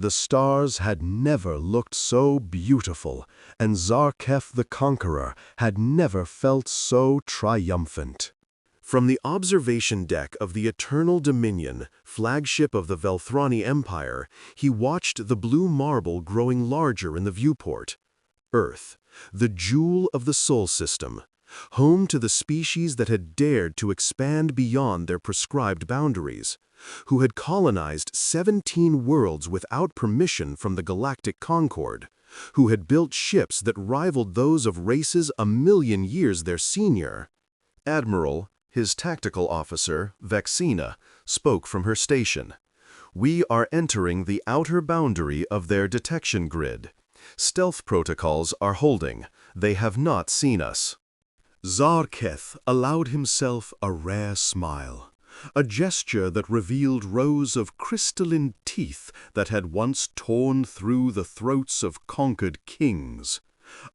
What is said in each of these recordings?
The stars had never looked so beautiful, and Zarketh the Conqueror had never felt so triumphant. From the observation deck of the Eternal Dominion, flagship of the Velthrani Empire, he watched the blue marble growing larger in the viewport. Earth, the jewel of the Sol system, home to the species that had dared to expand beyond their prescribed boundaries, who had colonized 17 worlds without permission from the Galactic Concord, who had built ships that rivaled those of races a million years their senior. Admiral, his tactical officer, Vexina, spoke from her station. "We are entering the outer boundary of their detection grid. Stealth protocols are holding. They have not seen us." Zarketh allowed himself a rare smile, a gesture that revealed rows of crystalline teeth that had once torn through the throats of conquered kings.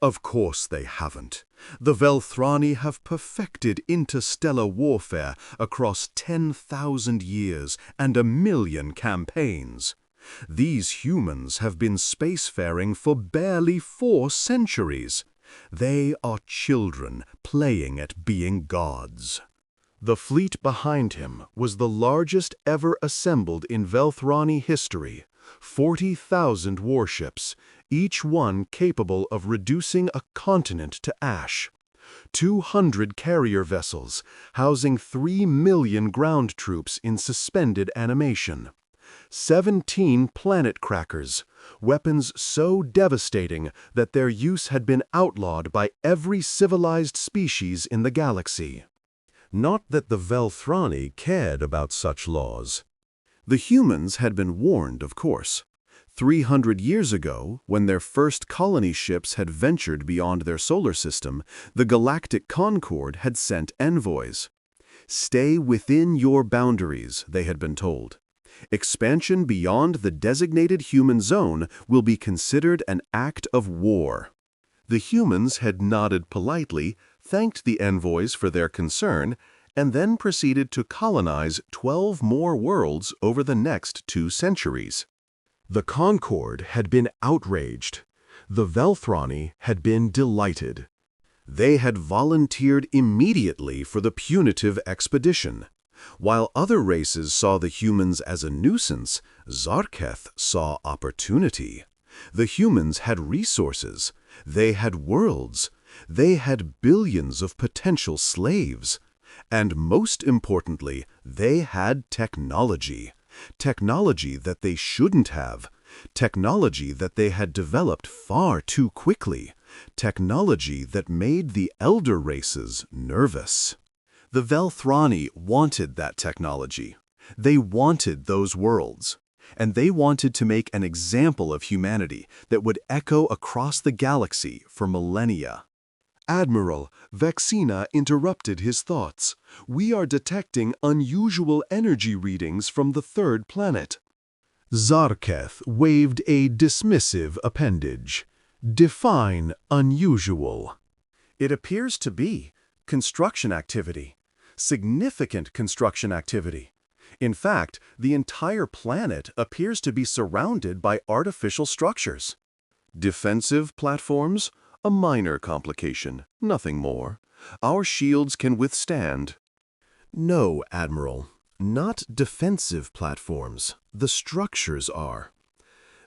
Of course they haven't. The Velthrani have perfected interstellar warfare across 10,000 years and 1,000,000 campaigns. These humans have been spacefaring for barely 4 centuries. They are children playing at being gods. The fleet behind him was the largest ever assembled in Velthrani history, 40,000 warships, each one capable of reducing a continent to ash. 200 carrier vessels, housing 3 million ground troops in suspended animation. 17 planet crackers, weapons so devastating that their use had been outlawed by every civilized species in the galaxy. Not that the Velthrani cared about such laws. The humans had been warned, of course. 300 years ago, when their first colony ships had ventured beyond their solar system, the Galactic Concord had sent envoys. "Stay within your boundaries," they had been told. "Expansion beyond the designated human zone will be considered an act of war." The humans had nodded politely, thanked the envoys for their concern, and then proceeded to colonize 12 more worlds over the next 2 centuries. The Concord had been outraged. The Velthrani had been delighted. They had volunteered immediately for the punitive expedition. While other races saw the humans as a nuisance, Zarketh saw opportunity. The humans had resources. They had worlds. They had billions of potential slaves. And most importantly, they had technology. Technology that they shouldn't have. Technology that they had developed far too quickly. Technology that made the elder races nervous. The Velthrani wanted that technology. They wanted those worlds. And they wanted to make an example of humanity that would echo across the galaxy for millennia. Admiral, Vexina interrupted his thoughts. "We are detecting unusual energy readings from the 3rd planet." Zarketh waved a dismissive appendage. "Define unusual." "It appears to be construction activity. Significant construction activity. In fact, the entire planet appears to be surrounded by artificial structures." "Defensive platforms? A minor complication, nothing more. Our shields can withstand." "No, Admiral, not defensive platforms. The structures are."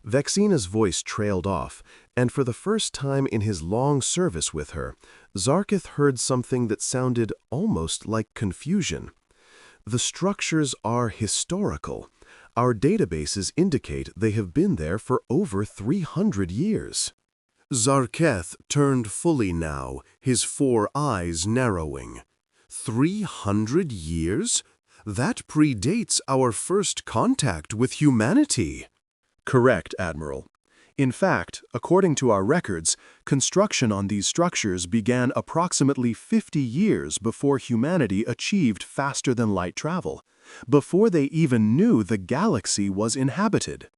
Vexina's voice trailed off, and for the first time in his long service with her, Zarketh heard something that sounded almost like confusion. "The structures are historical. Our databases indicate they have been there for over 300 years. Zarketh turned fully now, his 4 eyes narrowing. 300 years? That predates our first contact with humanity." "Correct, Admiral. In fact, according to our records, construction on these structures began approximately 50 years before humanity achieved faster-than-light travel, before they even knew the galaxy was inhabited."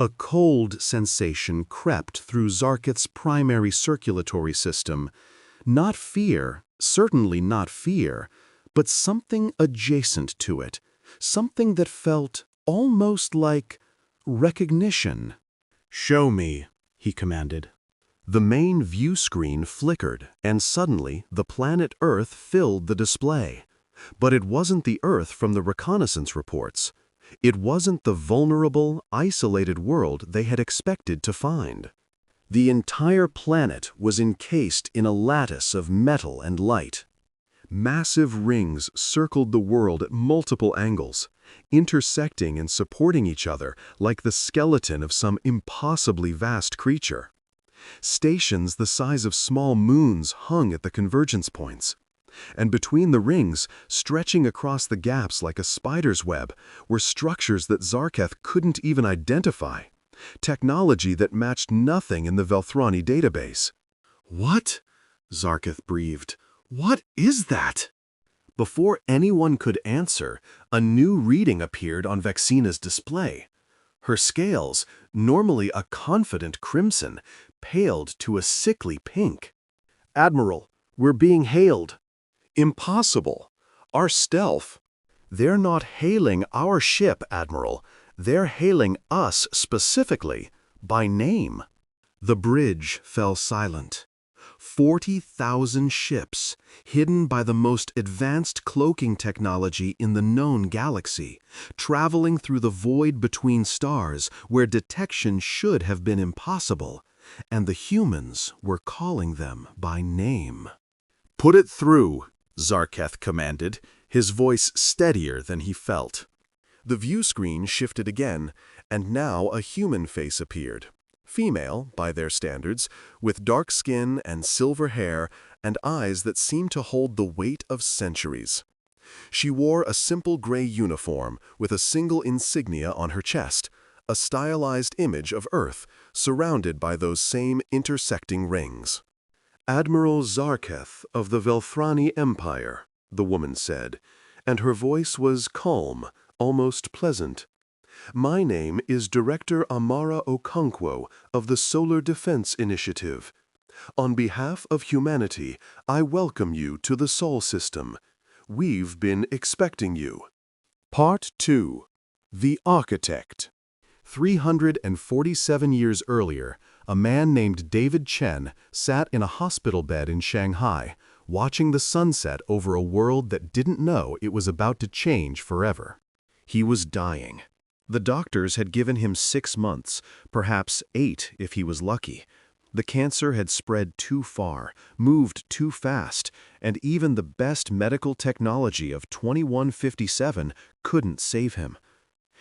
A cold sensation crept through Zarketh's primary circulatory system. Not fear, certainly not fear, but something adjacent to it, something that felt almost like recognition. "Show me," he commanded. The main view screen flickered, and suddenly the planet Earth filled the display. But it wasn't the Earth from the reconnaissance reports. It wasn't the vulnerable, isolated world they had expected to find. The entire planet was encased in a lattice of metal and light. Massive rings circled the world at multiple angles, intersecting and supporting each other like the skeleton of some impossibly vast creature. Stations the size of small moons hung at the convergence points. And between the rings, stretching across the gaps like a spider's web, were structures that Zarketh couldn't even identify. Technology that matched nothing in the Velthrani database. "What?" Zarketh breathed. "What is that?" Before anyone could answer, a new reading appeared on Vexina's display. Her scales, normally a confident crimson, paled to a sickly pink. "Admiral, we're being hailed." "Impossible. Our stealth." "They're not hailing our ship, Admiral. They're hailing us specifically, by name." The bridge fell silent. 40,000 ships, hidden by the most advanced cloaking technology in the known galaxy, traveling through the void between stars where detection should have been impossible, and the humans were calling them by name. "Put it through," Zarketh commanded, his voice steadier than he felt. The view screen shifted again, and now a human face appeared. Female, by their standards, with dark skin and silver hair and eyes that seemed to hold the weight of centuries. She wore a simple gray uniform with a single insignia on her chest, a stylized image of Earth surrounded by those same intersecting rings. "Admiral Zarketh of the Velthrani Empire," the woman said, and her voice was calm, almost pleasant. "My name is Director Amara Okonkwo of the Solar Defense Initiative. On behalf of humanity, I welcome you to the Sol System. We've been expecting you." Part 2. The Architect. 347 years earlier, a man named David Chen sat in a hospital bed in Shanghai, watching the sunset over a world that didn't know it was about to change forever. He was dying. The doctors had given him 6 months, perhaps 8 if he was lucky. The cancer had spread too far, moved too fast, and even the best medical technology of 2157 couldn't save him.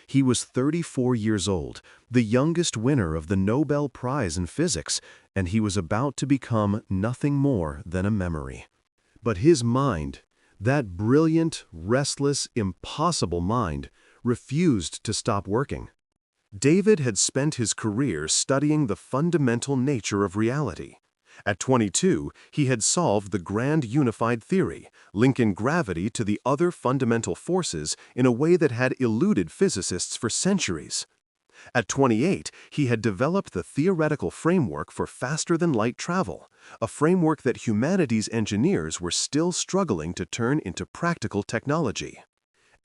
He was 34 years old, the youngest winner of the Nobel Prize in Physics, and he was about to become nothing more than a memory. But his mind, that brilliant, restless, impossible mind, refused to stop working. David had spent his career studying the fundamental nature of reality. At 22, he had solved the grand unified theory, linking gravity to the other fundamental forces in a way that had eluded physicists for centuries. At 28, he had developed the theoretical framework for faster-than-light travel, a framework that humanity's engineers were still struggling to turn into practical technology.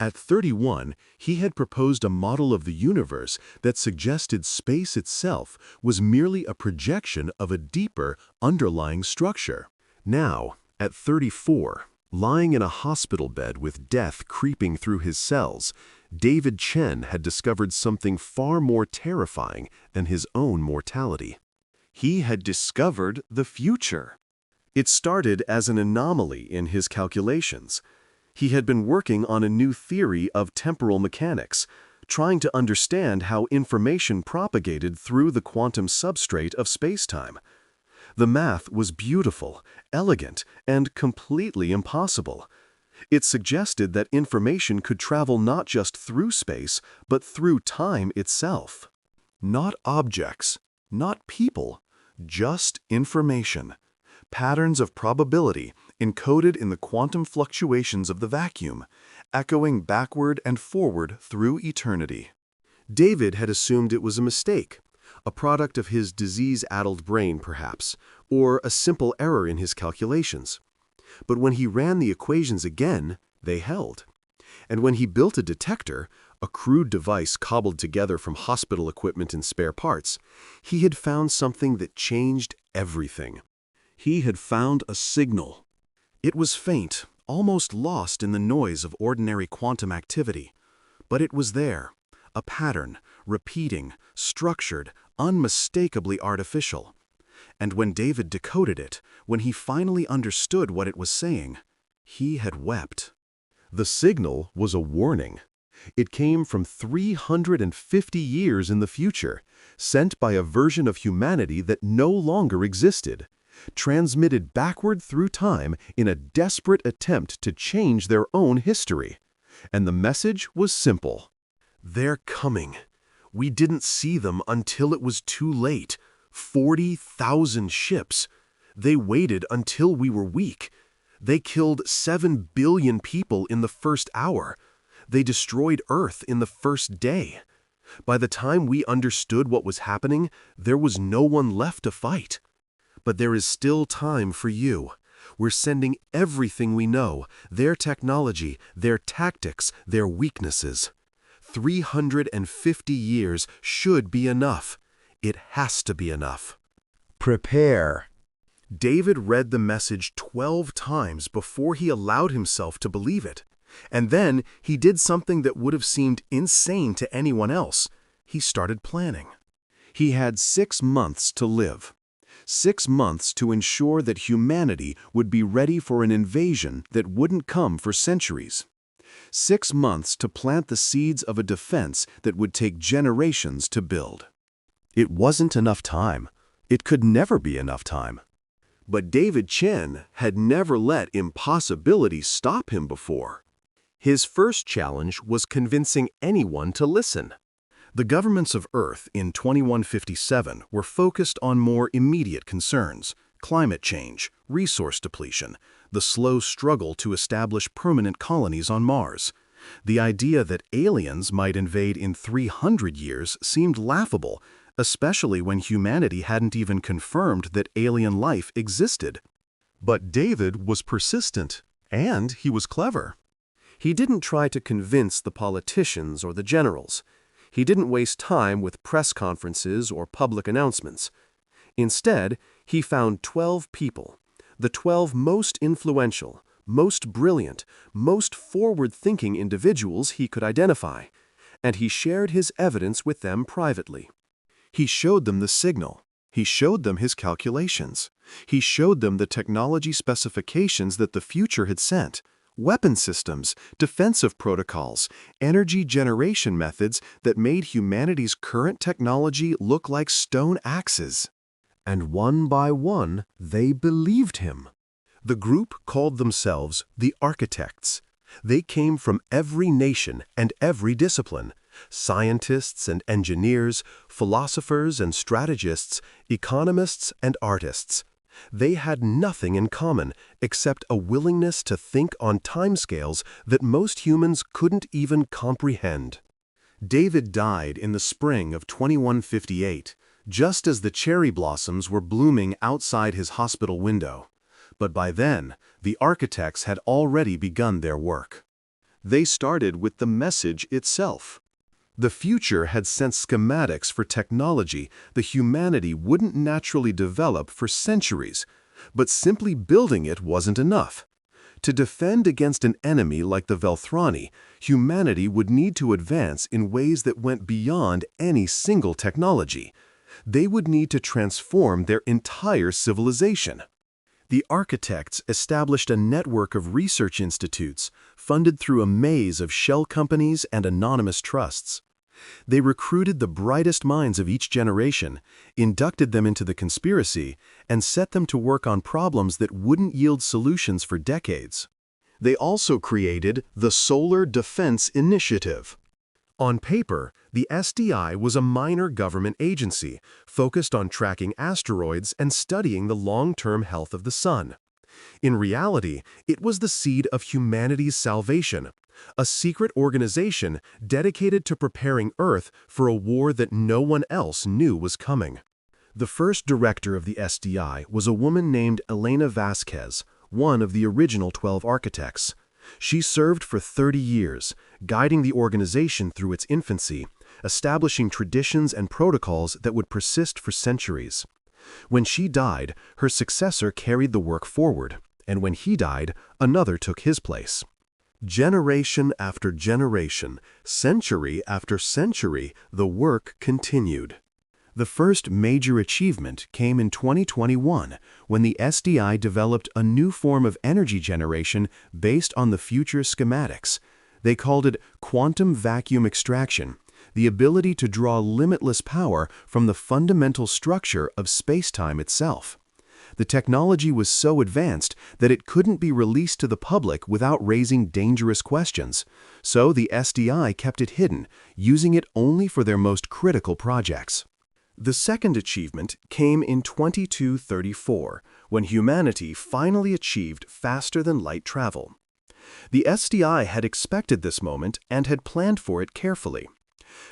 At 31, he had proposed a model of the universe that suggested space itself was merely a projection of a deeper, underlying structure. Now, at 34, lying in a hospital bed with death creeping through his cells, David Chen had discovered something far more terrifying than his own mortality. He had discovered the future. It started as an anomaly in his calculations. He had been working on a new theory of temporal mechanics, trying to understand how information propagated through the quantum substrate of spacetime. The math was beautiful, elegant, and completely impossible. It suggested that information could travel not just through space, but through time itself. Not objects, not people, just information. Patterns of probability encoded in the quantum fluctuations of the vacuum, echoing backward and forward through eternity. David had assumed it was a mistake, a product of his disease-addled brain perhaps, or a simple error in his calculations. But when he ran the equations again, they held. And when he built a detector, a crude device cobbled together from hospital equipment and spare parts, he had found something that changed everything. He had found a signal. It was faint, almost lost in the noise of ordinary quantum activity. But it was there, a pattern, repeating, structured, unmistakably artificial. And when David decoded it, when he finally understood what it was saying, he had wept. The signal was a warning. It came from 350 years in the future, sent by a version of humanity that no longer existed, transmitted backward through time in a desperate attempt to change their own history. And the message was simple. They're coming. We didn't see them until it was too late. 40,000 ships. They waited until we were weak. They killed 7 billion people in the first hour. They destroyed Earth in the first day. By the time we understood what was happening, there was no one left to fight. But there is still time for you. We're sending everything we know, their technology, their tactics, their weaknesses. 350 years should be enough. It has to be enough. Prepare. David read the message 12 times before he allowed himself to believe it. And then he did something that would have seemed insane to anyone else. He started planning. He had 6 months to live. 6 months to ensure that humanity would be ready for an invasion that wouldn't come for centuries. 6 months to plant the seeds of a defense that would take generations to build. It wasn't enough time. It could never be enough time. But David Chen had never let impossibility stop him before. His first challenge was convincing anyone to listen. The governments of Earth in 2157 were focused on more immediate concerns: climate change, resource depletion, the slow struggle to establish permanent colonies on Mars. The idea that aliens might invade in 300 years seemed laughable, especially when humanity hadn't even confirmed that alien life existed. But David was persistent, and he was clever. He didn't try to convince the politicians or the generals. He didn't waste time with press conferences or public announcements. Instead, he found 12 people, the 12 most influential, most brilliant, most forward-thinking individuals he could identify, and he shared his evidence with them privately. He showed them the signal. He showed them his calculations. He showed them the technology specifications that the future had sent. Weapon systems, defensive protocols, energy generation methods that made humanity's current technology look like stone axes. And one by one, they believed him. The group called themselves the Architects. They came from every nation and every discipline: scientists and engineers, philosophers and strategists, economists and artists. They had nothing in common except a willingness to think on timescales that most humans couldn't even comprehend. David died in the spring of 2158, just as the cherry blossoms were blooming outside his hospital window. But by then, the Architects had already begun their work. They started with the message itself. The future had sent schematics for technology that humanity wouldn't naturally develop for centuries, but simply building it wasn't enough. To defend against an enemy like the Velthrani, humanity would need to advance in ways that went beyond any single technology. They would need to transform their entire civilization. The Architects established a network of research institutes funded through a maze of shell companies and anonymous trusts. They recruited the brightest minds of each generation, inducted them into the conspiracy, and set them to work on problems that wouldn't yield solutions for decades. They also created the Solar Defense Initiative. On paper, the SDI was a minor government agency focused on tracking asteroids and studying the long-term health of the sun. In reality, it was the seed of humanity's salvation, a secret organization dedicated to preparing Earth for a war that no one else knew was coming. The first director of the SDI was a woman named Elena Vasquez, one of the original 12 architects. She served for 30 years, guiding the organization through its infancy, establishing traditions and protocols that would persist for centuries. When she died, her successor carried the work forward, and when he died, another took his place. Generation after generation, century after century, the work continued. The first major achievement came in 2021 when the SDI developed a new form of energy generation based on the future schematics. They called it quantum vacuum extraction, the ability to draw limitless power from the fundamental structure of space-time itself. The technology was so advanced that it couldn't be released to the public without raising dangerous questions, so the SDI kept it hidden, using it only for their most critical projects. The second achievement came in 2234, when humanity finally achieved faster-than-light travel. The SDI had expected this moment and had planned for it carefully.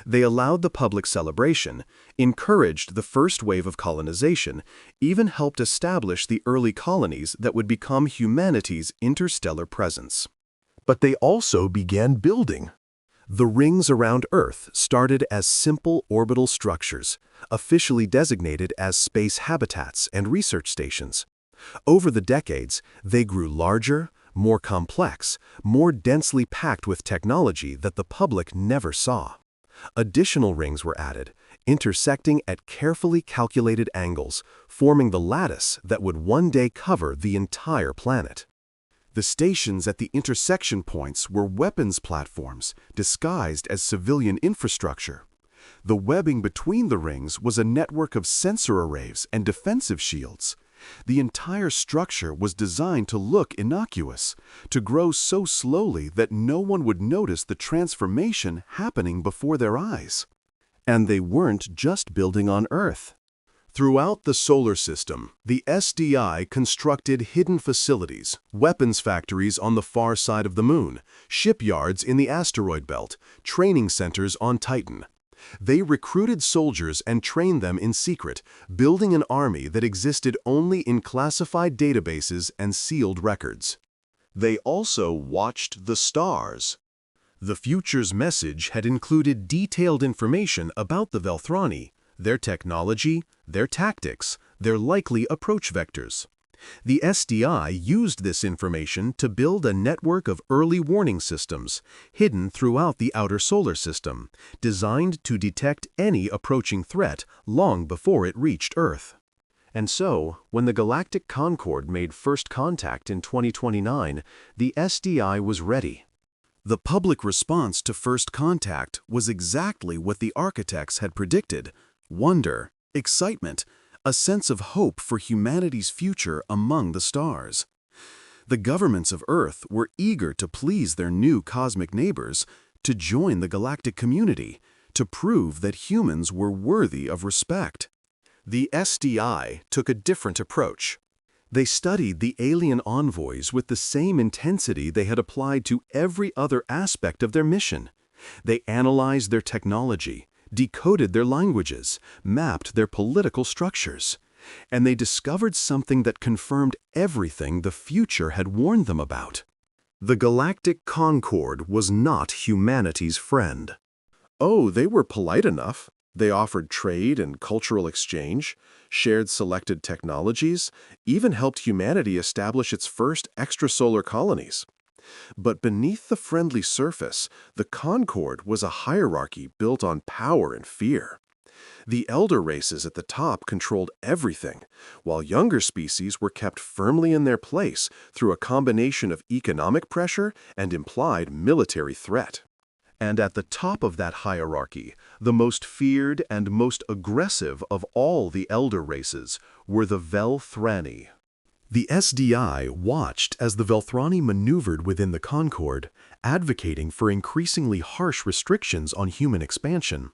They allowed the public celebration, encouraged the first wave of colonization, even helped establish the early colonies that would become humanity's interstellar presence. But they also began building. The rings around Earth started as simple orbital structures, officially designated as space habitats and research stations. Over the decades, they grew larger, more complex, more densely packed with technology that the public never saw. Additional rings were added, intersecting at carefully calculated angles, forming the lattice that would one day cover the entire planet. The stations at the intersection points were weapons platforms disguised as civilian infrastructure. The webbing between the rings was a network of sensor arrays and defensive shields. The entire structure was designed to look innocuous, to grow so slowly that no one would notice the transformation happening before their eyes. And they weren't just building on Earth. Throughout the solar system, the SDI constructed hidden facilities, weapons factories on the far side of the Moon, shipyards in the asteroid belt, training centers on Titan. They recruited soldiers and trained them in secret, building an army that existed only in classified databases and sealed records. They also watched the stars. The future's message had included detailed information about the Velthrani, their technology, their tactics, their likely approach vectors. The SDI used this information to build a network of early warning systems, hidden throughout the outer solar system, designed to detect any approaching threat long before it reached Earth. And so, when the Galactic Concorde made first contact in 2029, the SDI was ready. The public response to first contact was exactly what the architects had predicted: wonder, excitement, a sense of hope for humanity's future among the stars. The governments of Earth were eager to please their new cosmic neighbors, to join the galactic community, to prove that humans were worthy of respect. The SDI took a different approach. They studied the alien envoys with the same intensity they had applied to every other aspect of their mission. They analyzed their technology, decoded their languages, mapped their political structures. And they discovered something that confirmed everything the future had warned them about. The Galactic Concorde was not humanity's friend. Oh, they were polite enough. They offered trade and cultural exchange, shared selected technologies, even helped humanity establish its first extrasolar colonies. But beneath the friendly surface, the Concorde was a hierarchy built on power and fear. The elder races at the top controlled everything, while younger species were kept firmly in their place through a combination of economic pressure and implied military threat. And at the top of that hierarchy, the most feared and most aggressive of all the elder races were the Velthrani. The SDI watched as the Velthrani maneuvered within the Concorde, advocating for increasingly harsh restrictions on human expansion.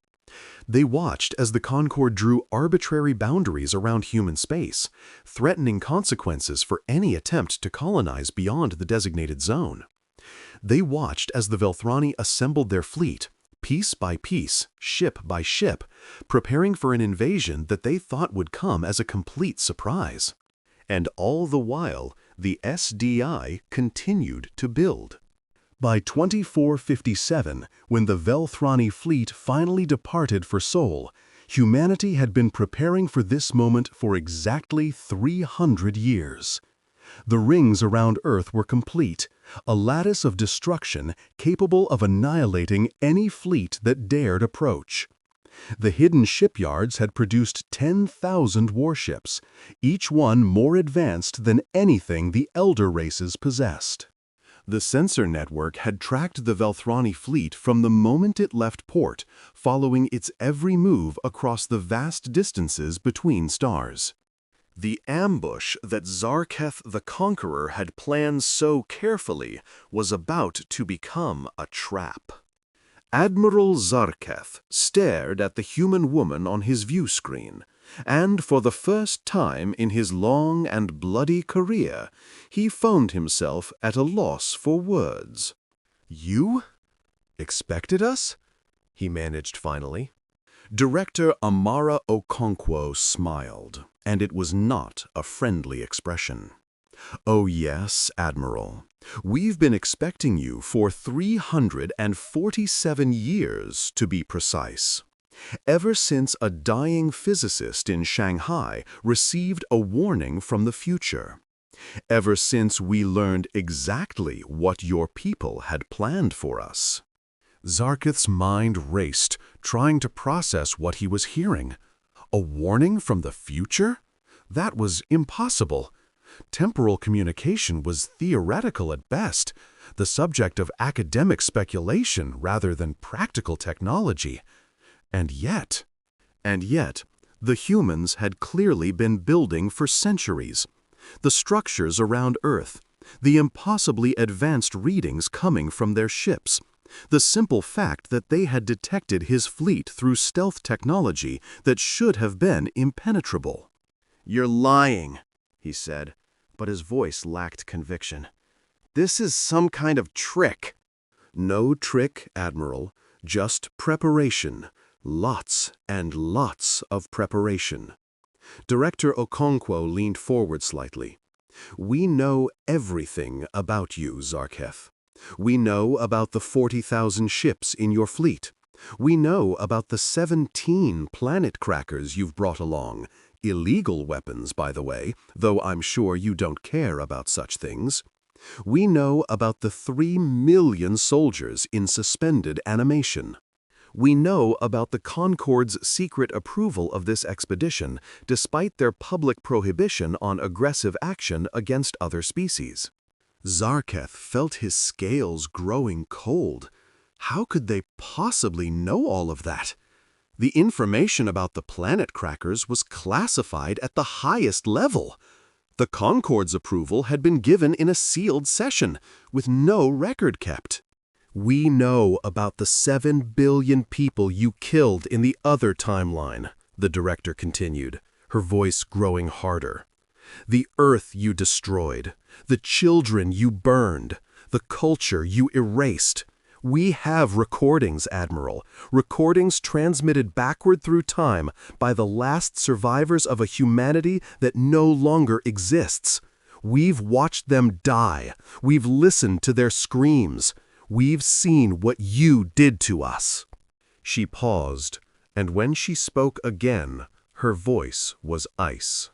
They watched as the Concorde drew arbitrary boundaries around human space, threatening consequences for any attempt to colonize beyond the designated zone. They watched as the Velthrani assembled their fleet, piece by piece, ship by ship, preparing for an invasion that they thought would come as a complete surprise. And all the while, the SDI continued to build. By 2457, when the Velthrani fleet finally departed for Sol, humanity had been preparing for this moment for exactly 300 years. The rings around Earth were complete, a lattice of destruction capable of annihilating any fleet that dared approach. The hidden shipyards had produced 10,000 warships, each one more advanced than anything the elder races possessed. The sensor network had tracked the Velthrani fleet from the moment it left port, following its every move across the vast distances between stars. The ambush that Zarketh the Conqueror had planned so carefully was about to become a trap. Admiral Zarketh stared at the human woman on his view screen, and for the first time in his long and bloody career, he found himself at a loss for words. "You expected us?" he managed finally. Director Amara Okonkwo smiled, and it was not a friendly expression. "Oh yes, Admiral. We've been expecting you for 347 years, to be precise. Ever since a dying physicist in Shanghai received a warning from the future. Ever since we learned exactly what your people had planned for us." Zarketh's mind raced, trying to process what he was hearing. A warning from the future? That was impossible. Temporal communication was theoretical at best, the subject of academic speculation rather than practical technology. And yet, the humans had clearly been building for centuries. The structures around Earth, the impossibly advanced readings coming from their ships, the simple fact that they had detected his fleet through stealth technology that should have been impenetrable. "You're lying," he said, but his voice lacked conviction. "This is some kind of trick." "No trick, Admiral, just preparation. Lots and lots of preparation." Director Okonkwo leaned forward slightly. "We know everything about you, Zarketh. We know about the 40,000 ships in your fleet. We know about the 17 planet crackers you've brought along. Illegal weapons, by the way, though I'm sure you don't care about such things. We know about the 3 million soldiers in suspended animation. We know about the Concord's secret approval of this expedition, despite their public prohibition on aggressive action against other species." Zarketh felt his scales growing cold. How could they possibly know all of that? The information about the planet crackers was classified at the highest level. The Concord's approval had been given in a sealed session, with no record kept. "We know about the 7 billion people you killed in the other timeline," the director continued, her voice growing harder. "The Earth you destroyed, the children you burned, the culture you erased. We have recordings, Admiral, recordings transmitted backward through time by the last survivors of a humanity that no longer exists. We've watched them die. We've listened to their screams. We've seen what you did to us." She paused, and when she spoke again, her voice was ice.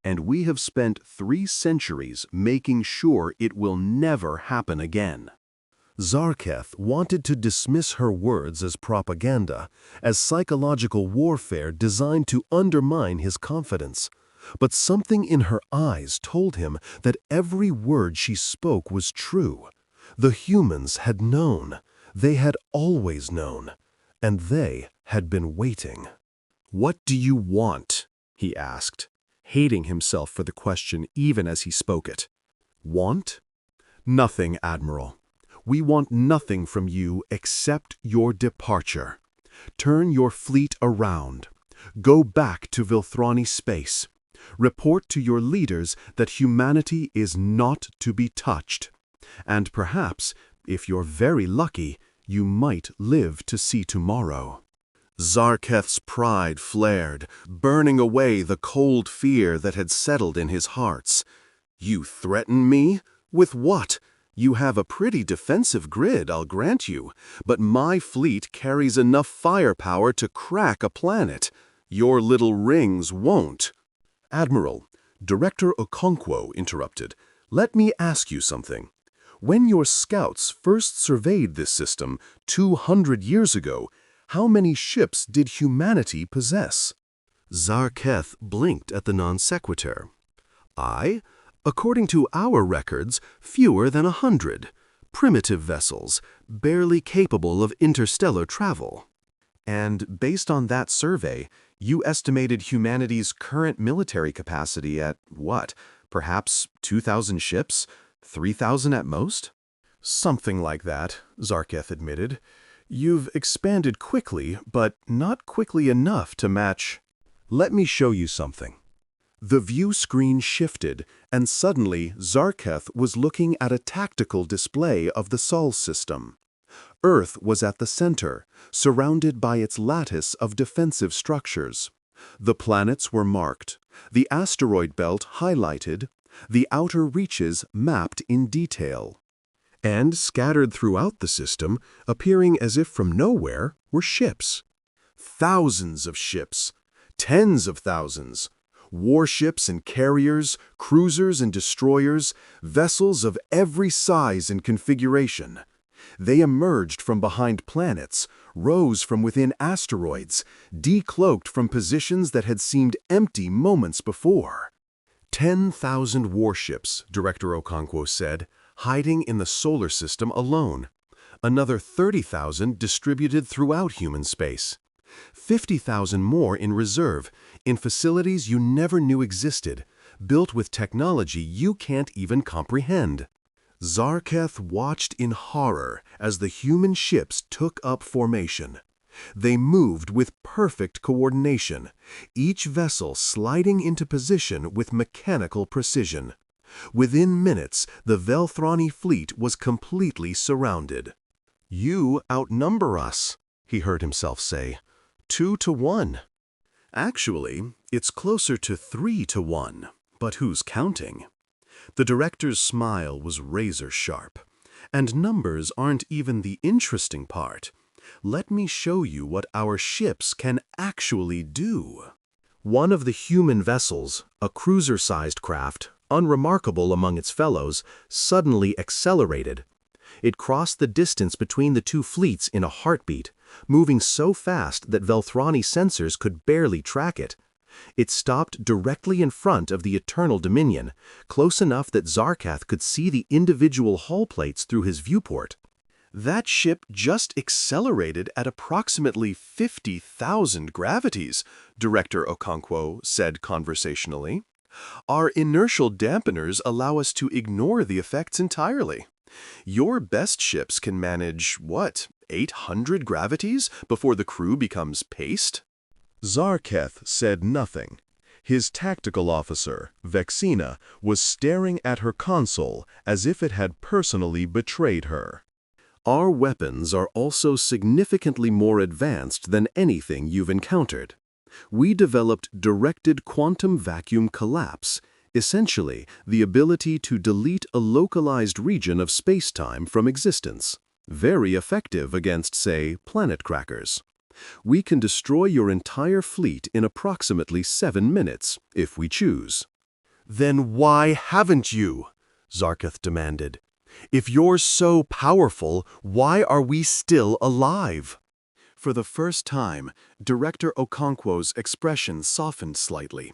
"And we have spent 3 centuries making sure it will never happen again." Zarketh wanted to dismiss her words as propaganda, as psychological warfare designed to undermine his confidence. But something in her eyes told him that every word she spoke was true. The humans had known. They had always known. And they had been waiting. "What do you want?" he asked, hating himself for the question even as he spoke it. "Want? Nothing, Admiral. We want nothing from you except your departure. Turn your fleet around. Go back to Velthrani space. Report to your leaders that humanity is not to be touched. And perhaps, if you're very lucky, you might live to see tomorrow." Zarketh's pride flared, burning away the cold fear that had settled in his heart. "You threaten me? With what? You have a pretty defensive grid, I'll grant you, but my fleet carries enough firepower to crack a planet. Your little rings won't." "Admiral," Director Okonkwo interrupted, "let me ask you something. When your scouts first surveyed this system 200 years ago, how many ships did humanity possess?" Zarketh blinked at the non-sequitur. "According to our records, fewer than 100. Primitive vessels, barely capable of interstellar travel." "And based on that survey, you estimated humanity's current military capacity at what? Perhaps 2,000 ships? 3,000 at most?" "Something like that," Zarketh admitted. "You've expanded quickly, but not quickly enough to match." "Let me show you something." The view screen shifted, and suddenly Zarketh was looking at a tactical display of the Sol system. Earth was at the center, surrounded by its lattice of defensive structures. The planets were marked, the asteroid belt highlighted, the outer reaches mapped in detail. And scattered throughout the system, appearing as if from nowhere, were ships. Thousands of ships. Tens of thousands. Warships and carriers, cruisers and destroyers, vessels of every size and configuration. They emerged from behind planets, rose from within asteroids, decloaked from positions that had seemed empty moments before. 10,000 warships, Director Okonkwo said, hiding in the solar system alone. Another 30,000 distributed throughout human space. 50,000 more in reserve, in facilities you never knew existed, built with technology you can't even comprehend. Zarketh watched in horror as the human ships took up formation. They moved with perfect coordination, each vessel sliding into position with mechanical precision. Within minutes, the Velthrani fleet was completely surrounded. "You outnumber us," he heard himself say. 2 to 1. Actually, it's closer to 3 to 1, but who's counting? The director's smile was razor-sharp. "And numbers aren't even the interesting part. Let me show you what our ships can actually do." One of the human vessels, a cruiser-sized craft, unremarkable among its fellows, suddenly accelerated. It crossed the distance between the two fleets in a heartbeat, moving so fast that Velthrani sensors could barely track it. It stopped directly in front of the Eternal Dominion, close enough that Zarketh could see the individual hull plates through his viewport. "That ship just accelerated at approximately 50,000 gravities," Director Okonkwo said conversationally. "Our inertial dampeners allow us to ignore the effects entirely. Your best ships can manage, what, 800 gravities before the crew becomes paste?" Zarketh said nothing. His tactical officer, Vexina, was staring at her console as if it had personally betrayed her. "Our weapons are also significantly more advanced than anything you've encountered. We developed directed quantum vacuum collapse, essentially the ability to delete a localized region of space-time from existence. Very effective against, say, planet crackers. We can destroy your entire fleet in approximately 7 minutes, if we choose." "Then why haven't you?" Zarketh demanded. "If you're so powerful, why are we still alive?" For the first time, Director Okonkwo's expression softened slightly.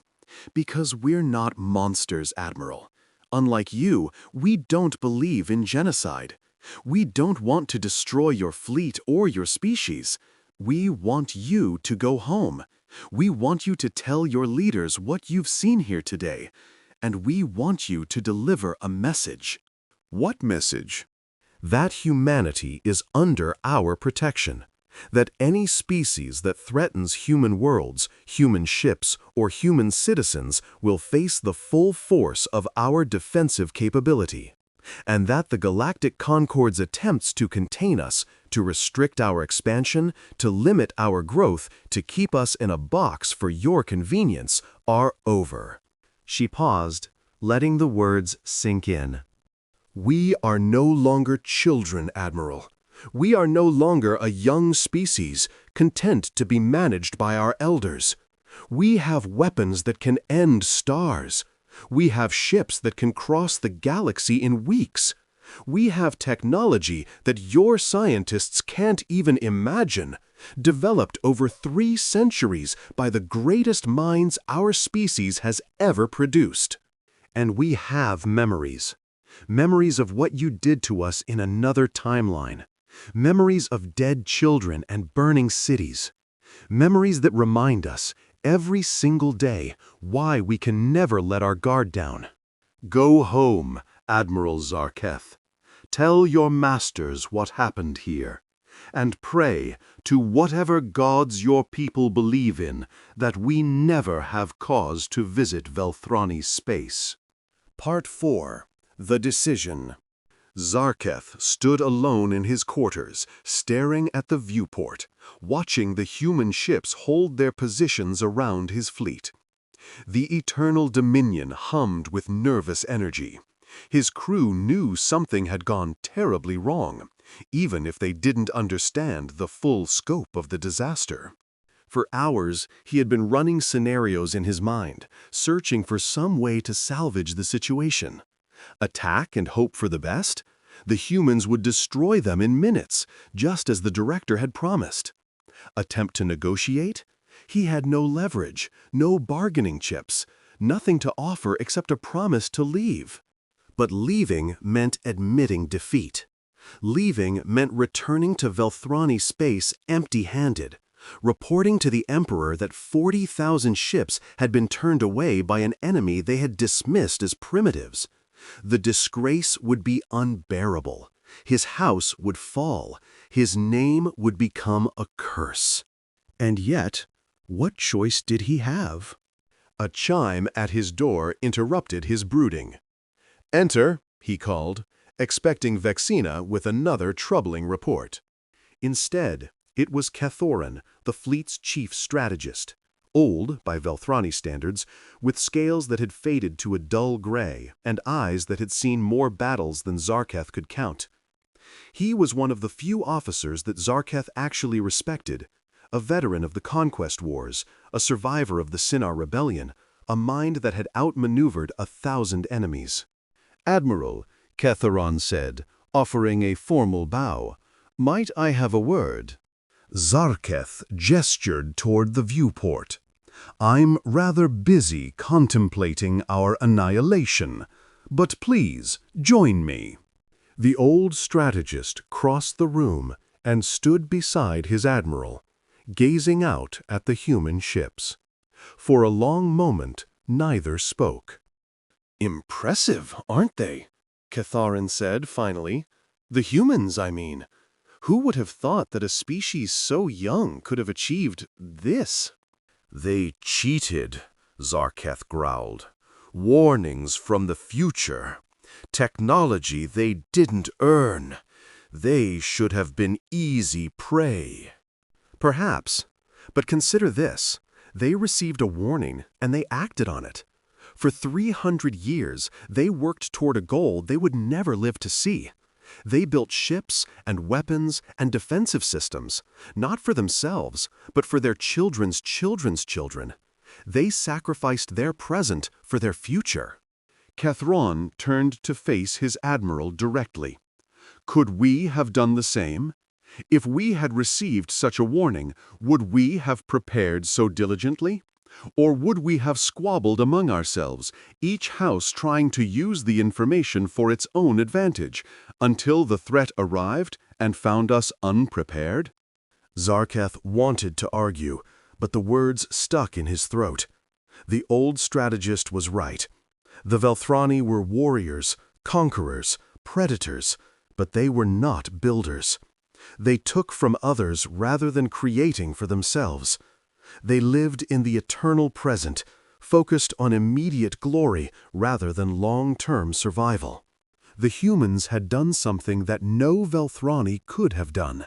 "Because we're not monsters, Admiral. Unlike you, we don't believe in genocide. We don't want to destroy your fleet or your species. We want you to go home. We want you to tell your leaders what you've seen here today. And we want you to deliver a message." "What message?" "That humanity is under our protection. That any species that threatens human worlds, human ships, or human citizens will face the full force of our defensive capability. And that the Galactic Concord's attempts to contain us, to restrict our expansion, to limit our growth, to keep us in a box for your convenience, are over." She paused, letting the words sink in. We are no longer children, Admiral. We are no longer a young species, content to be managed by our elders. We have weapons that can end stars. We have ships that can cross the galaxy in weeks. We have technology that your scientists can't even imagine, developed over 3 centuries by the greatest minds our species has ever produced. And we have memories. Memories of what you did to us in another timeline. Memories of dead children and burning cities. Memories that remind us, every single day, why we can never let our guard down. Go home, Admiral Zarketh. Tell your masters what happened here, and pray to whatever gods your people believe in that we never have cause to visit Velthrani's space. Part 4. The Decision. Zarketh stood alone in his quarters, staring at the viewport, watching the human ships hold their positions around his fleet. The Eternal Dominion hummed with nervous energy. His crew knew something had gone terribly wrong, even if they didn't understand the full scope of the disaster. For hours, he had been running scenarios in his mind, searching for some way to salvage the situation. Attack and hope for the best? The humans would destroy them in minutes, just as the director had promised. Attempt to negotiate? He had no leverage, no bargaining chips, nothing to offer except a promise to leave. But leaving meant admitting defeat. Leaving meant returning to Velthrani space empty-handed, reporting to the Emperor that 40,000 ships had been turned away by an enemy they had dismissed as primitives. The disgrace would be unbearable. His house would fall. His name would become a curse. And yet, what choice did he have? A chime at his door interrupted his brooding. "Enter," he called, expecting Vexina with another troubling report. Instead, it was Cathoran, the fleet's chief strategist, old by Velthrani standards, with scales that had faded to a dull gray and eyes that had seen more battles than Zarketh could count. He was one of the few officers that Zarketh actually respected, a veteran of the Conquest Wars, a survivor of the Sinar Rebellion, a mind that had outmaneuvered 1,000 enemies. "Admiral," Cathoran said, offering a formal bow, "might I have a word?" Zarketh gestured toward the viewport. "I'm rather busy contemplating our annihilation, but please join me." The old strategist crossed the room and stood beside his admiral, gazing out at the human ships. For a long moment, neither spoke. "Impressive, aren't they?" Catharin said finally. "The humans, I mean. Who would have thought that a species so young could have achieved this?" "They cheated," Zarketh growled. "Warnings from the future. Technology they didn't earn. They should have been easy prey." Perhaps, but consider this. They received a warning and they acted on it. For 300 years, they worked toward a goal they would never live to see. They built ships and weapons and defensive systems, not for themselves, but for their children's children's children. They sacrificed their present for their future. Cathron turned to face his admiral directly. "Could we have done the same? If we had received such a warning, would we have prepared so diligently? Or would we have squabbled among ourselves, each house trying to use the information for its own advantage, until the threat arrived and found us unprepared?" Zarketh wanted to argue, but the words stuck in his throat. The old strategist was right. The Velthrani were warriors, conquerors, predators, but they were not builders. They took from others rather than creating for themselves. They lived in the eternal present, focused on immediate glory rather than long-term survival. The humans had done something that no Velthrani could have done.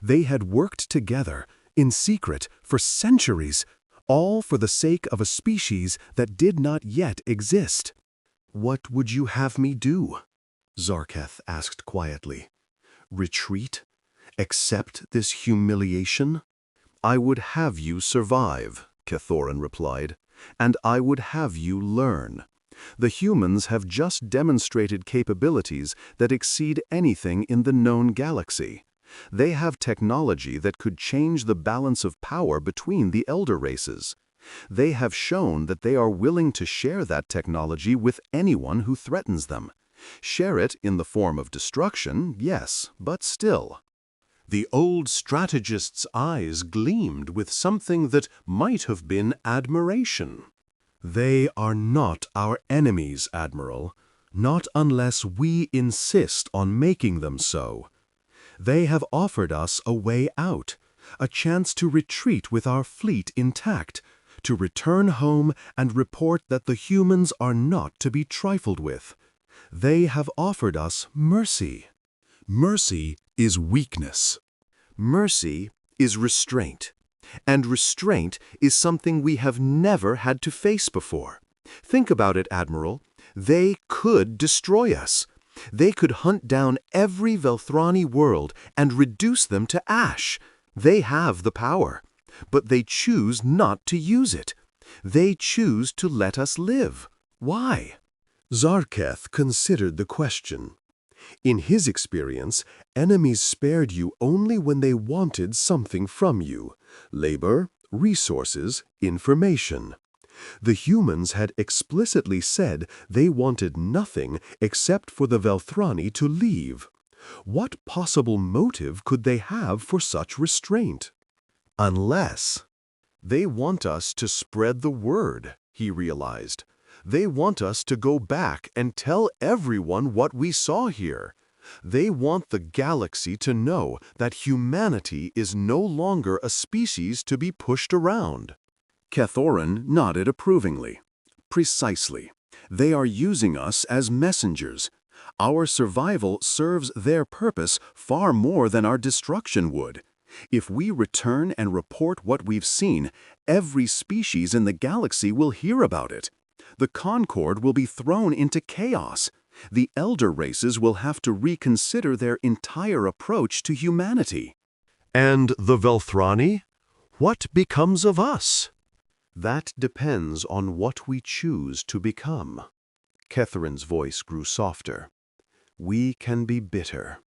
They had worked together, in secret, for centuries, all for the sake of a species that did not yet exist. "What would you have me do?" Zarketh asked quietly. Retreat? Accept this humiliation? I would have you survive, Kelthari replied, and I would have you learn. The humans have just demonstrated capabilities that exceed anything in the known galaxy. They have technology that could change the balance of power between the elder races. They have shown that they are willing to share that technology with anyone who threatens them. Share it in the form of destruction, yes, but still. The old strategist's eyes gleamed with something that might have been admiration. They are not our enemies, Admiral, not unless we insist on making them so. They have offered us a way out, a chance to retreat with our fleet intact, to return home and report that the humans are not to be trifled with. They have offered us mercy. Mercy is weakness. Mercy is restraint. And restraint is something we have never had to face before. Think about it, Admiral. They could destroy us. They could hunt down every Velthrani world and reduce them to ash. They have the power. But they choose not to use it. They choose to let us live. Why? Zarketh considered the question. In his experience, enemies spared you only when they wanted something from you: labor, resources, information. The humans had explicitly said they wanted nothing except for the Velthrani to leave. What possible motive could they have for such restraint? Unless they want us to spread the word, he realized. They want us to go back and tell everyone what we saw here. They want the galaxy to know that humanity is no longer a species to be pushed around. Kelthari nodded approvingly. Precisely. They are using us as messengers. Our survival serves their purpose far more than our destruction would. If we return and report what we've seen, every species in the galaxy will hear about it. The Concord will be thrown into chaos. The elder races will have to reconsider their entire approach to humanity. And the Velthrani? What becomes of us? That depends on what we choose to become. Kelthari's voice grew softer. We can be bitter.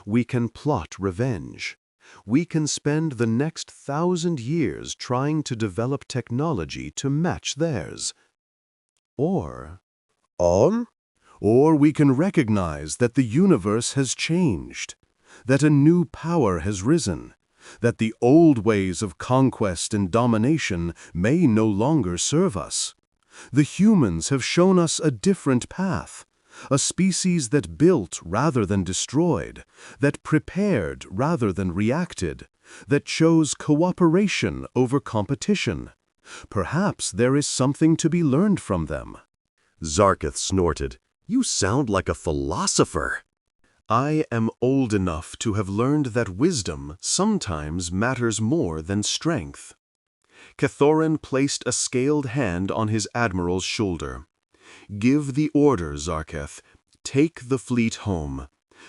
We can plot revenge. We can spend the next 1,000 years trying to develop technology to match theirs. Or we can recognize that the universe has changed, that a new power has risen, that the old ways of conquest and domination may no longer serve us. The humans have shown us a different path, a species that built rather than destroyed, that prepared rather than reacted, that chose cooperation over competition. Perhaps there is something to be learned from them. Zarketh snorted. You sound like a philosopher. I am old enough to have learned that wisdom sometimes matters more than strength. Kelthari placed a scaled hand on his admiral's shoulder. Give the order, Zarketh. Take the fleet home.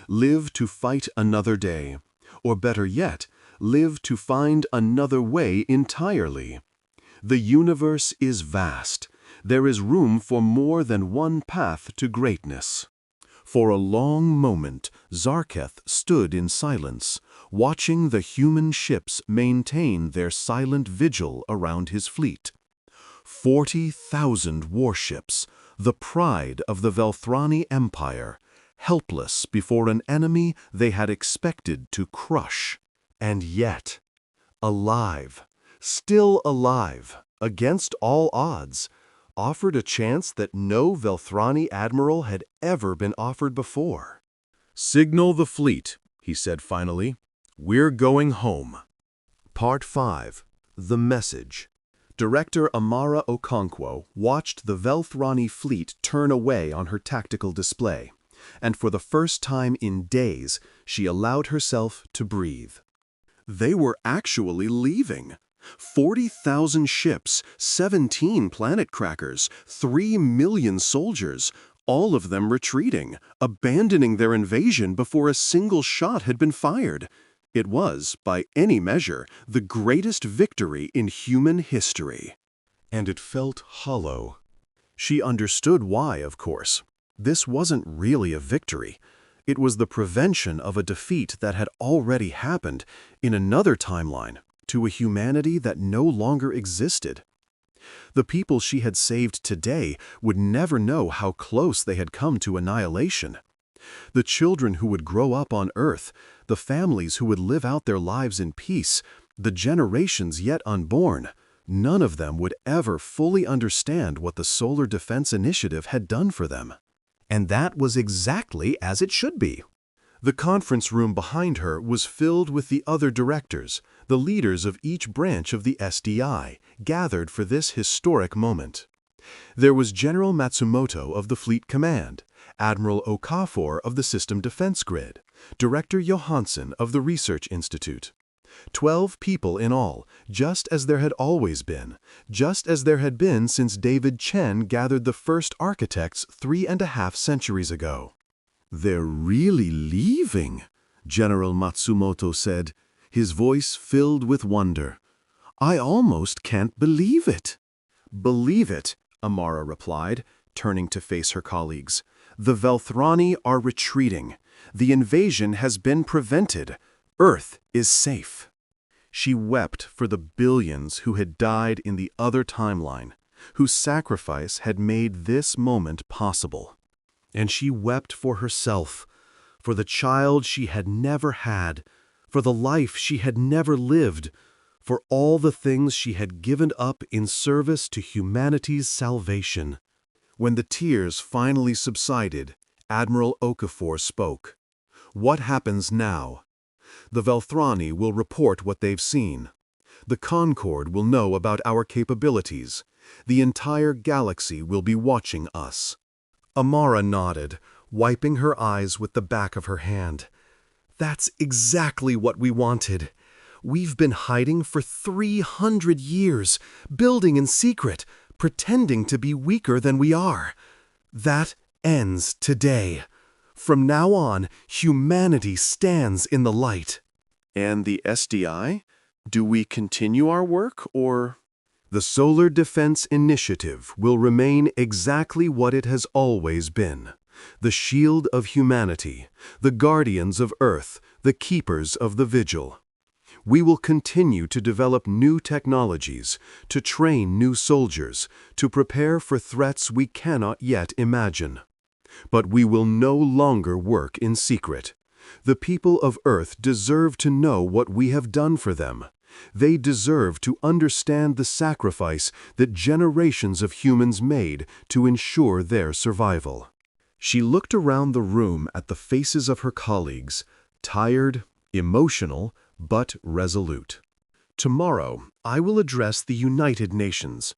Live to fight another day. Or better yet, live to find another way entirely. The universe is vast. There is room for more than one path to greatness. For a long moment, Zarketh stood in silence, watching the human ships maintain their silent vigil around his fleet. 40,000 warships, the pride of the Velthrani Empire, helpless before an enemy they had expected to crush. And yet, alive, still alive, against all odds, offered a chance that no Velthrani admiral had ever been offered before. Signal the fleet, he said finally. We're going home. Part 5. The Message. Director Amara Okonkwo watched the Velthrani fleet turn away on her tactical display, and for the first time in days, she allowed herself to breathe. They were actually leaving. 40,000 ships, 17 planet crackers, 3 million soldiers, all of them retreating, abandoning their invasion before a single shot had been fired. It was, by any measure, the greatest victory in human history. And it felt hollow. She understood why, of course. This wasn't really a victory. It was the prevention of a defeat that had already happened in another timeline to a humanity that no longer existed. The people she had saved today would never know how close they had come to annihilation. The children who would grow up on Earth, the families who would live out their lives in peace, the generations yet unborn, none of them would ever fully understand what the Solar Defense Initiative had done for them. And that was exactly as it should be. The conference room behind her was filled with the other directors, the leaders of each branch of the SDI, gathered for this historic moment. There was General Matsumoto of the Fleet Command, Admiral Okafor of the System Defense Grid, Director Johansson of the Research Institute. 12 people in all, just as there had always been, just as there had been since David Chen gathered the first architects 3.5 centuries ago. "They're really leaving," General Matsumoto said, his voice filled with wonder. "I almost can't believe it." "Believe it," Amara replied, turning to face her colleagues. "The Velthrani are retreating. The invasion has been prevented. Earth is safe." She wept for the billions who had died in the other timeline, whose sacrifice had made this moment possible. And she wept for herself, for the child she had never had, for the life she had never lived, for all the things she had given up in service to humanity's salvation. When the tears finally subsided, Admiral Okafor spoke. "What happens now? The Velthrani will report what they've seen. The Concord will know about our capabilities. The entire galaxy will be watching us." Amara nodded, wiping her eyes with the back of her hand. "That's exactly what we wanted. We've been hiding for 300 years, building in secret, pretending to be weaker than we are. That ends today. From now on, humanity stands in the light." "And the SDI? Do we continue our work, or?" "The Solar Defense Initiative will remain exactly what it has always been. The shield of humanity, the guardians of Earth, the keepers of the vigil. We will continue to develop new technologies, to train new soldiers, to prepare for threats we cannot yet imagine. But we will no longer work in secret. The people of Earth deserve to know what we have done for them. They deserve to understand the sacrifice that generations of humans made to ensure their survival." She looked around the room at the faces of her colleagues, tired, emotional, but resolute. "Tomorrow, I will address the United Nations.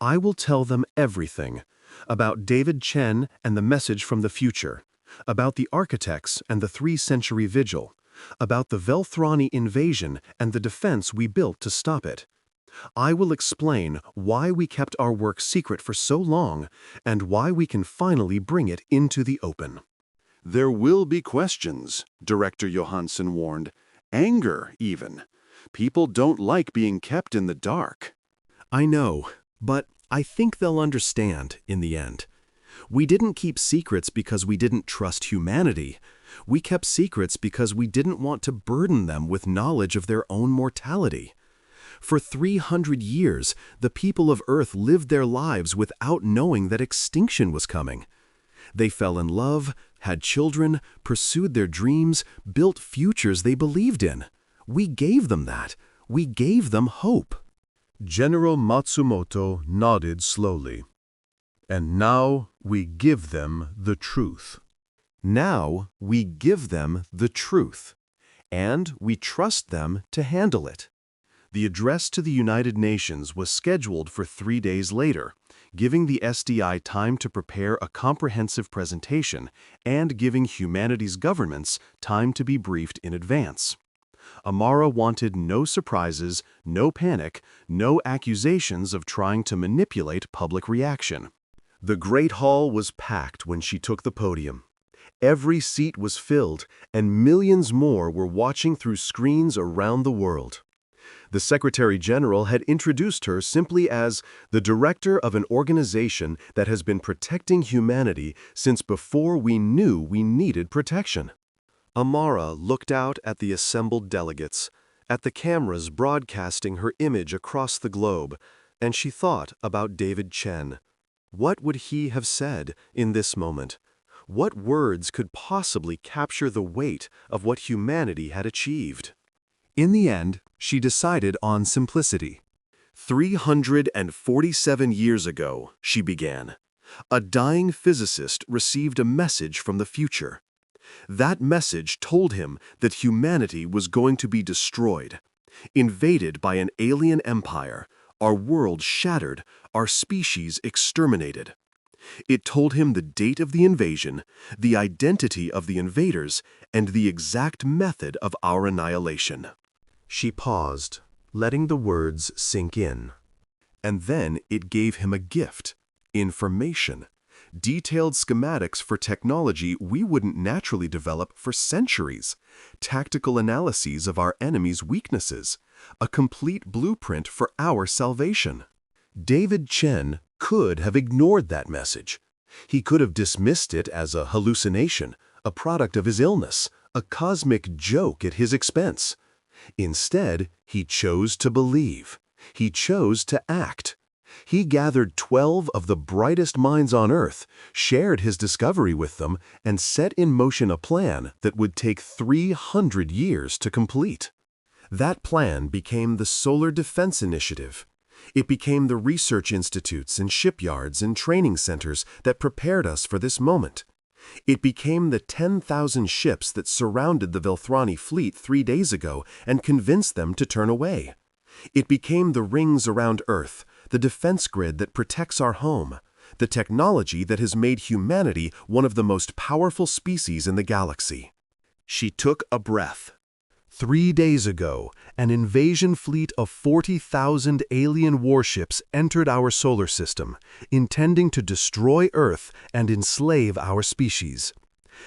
I will tell them everything about David Chen and the message from the future, about the architects and the 3-century vigil, about the Velthrani invasion and the defense we built to stop it. I will explain why we kept our work secret for so long and why we can finally bring it into the open." "There will be questions," Director Johansson warned. "Anger, even. People don't like being kept in the dark." "I know, but I think they'll understand in the end. We didn't keep secrets because we didn't trust humanity. We kept secrets because we didn't want to burden them with knowledge of their own mortality. For 300 years, the people of Earth lived their lives without knowing that extinction was coming. They fell in love, had children, pursued their dreams, built futures they believed in. We gave them that. We gave them hope." General Matsumoto nodded slowly. "And now we give them the truth. Now we give them the truth. And we trust them to handle it." The address to the United Nations was scheduled for 3 days later, giving the SDI time to prepare a comprehensive presentation and giving humanity's governments time to be briefed in advance. Amara wanted no surprises, no panic, no accusations of trying to manipulate public reaction. The great hall was packed when she took the podium. Every seat was filled, and millions more were watching through screens around the world. The Secretary General had introduced her simply as the director of an organization that has been protecting humanity since before we knew we needed protection. Amara looked out at the assembled delegates, at the cameras broadcasting her image across the globe, and she thought about David Chen. What would he have said in this moment? What words could possibly capture the weight of what humanity had achieved? In the end, she decided on simplicity. 347 years ago, she began, a dying physicist received a message from the future. That message told him that humanity was going to be destroyed, invaded by an alien empire, our world shattered, our species exterminated. It told him the date of the invasion, the identity of the invaders, and the exact method of our annihilation. She paused, letting the words sink in. And then it gave him a gift: information. Detailed schematics for technology we wouldn't naturally develop for centuries, tactical analyses of our enemies' weaknesses, a complete blueprint for our salvation. David Chen could have ignored that message. He could have dismissed it as a hallucination, a product of his illness, a cosmic joke at his expense. Instead, he chose to believe. He chose to act. He gathered 12 of the brightest minds on Earth, shared his discovery with them, and set in motion a plan that would take 300 years to complete. That plan became the Solar Defense Initiative. It became the research institutes and shipyards and training centers that prepared us for this moment. It became the 10,000 ships that surrounded the Velthrani fleet 3 days ago and convinced them to turn away. It became the rings around Earth, the defense grid that protects our home, the technology that has made humanity one of the most powerful species in the galaxy. She took a breath. 3 days ago, an invasion fleet of 40,000 alien warships entered our solar system, intending to destroy Earth and enslave our species.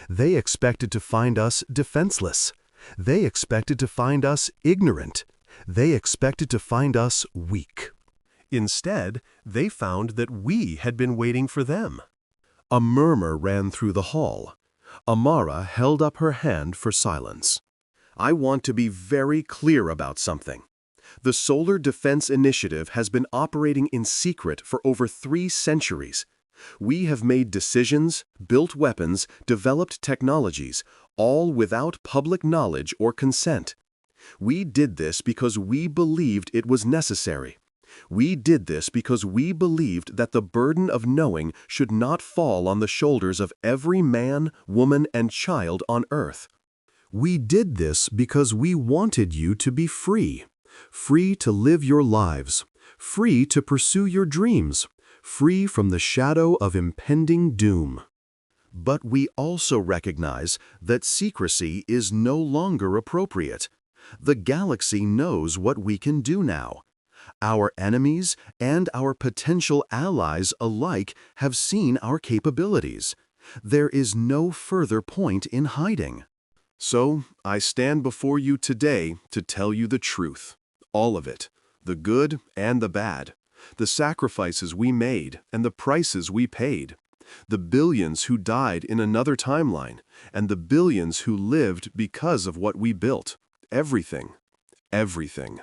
They expected to find us defenseless. They expected to find us ignorant. They expected to find us weak. Instead, they found that we had been waiting for them. A murmur ran through the hall. Amara held up her hand for silence. I want to be very clear about something. The Solar Defense Initiative has been operating in secret for over 3 centuries. We have made decisions, built weapons, developed technologies, all without public knowledge or consent. We did this because we believed it was necessary. We did this because we believed that the burden of knowing should not fall on the shoulders of every man, woman, and child on Earth. We did this because we wanted you to be free. Free to live your lives. Free to pursue your dreams. Free from the shadow of impending doom. But we also recognize that secrecy is no longer appropriate. The galaxy knows what we can do now. Our enemies and our potential allies alike have seen our capabilities. There is no further point in hiding. So, I stand before you today to tell you the truth. All of it. The good and the bad. The sacrifices we made and the prices we paid. The billions who died in another timeline, and the billions who lived because of what we built. Everything. Everything.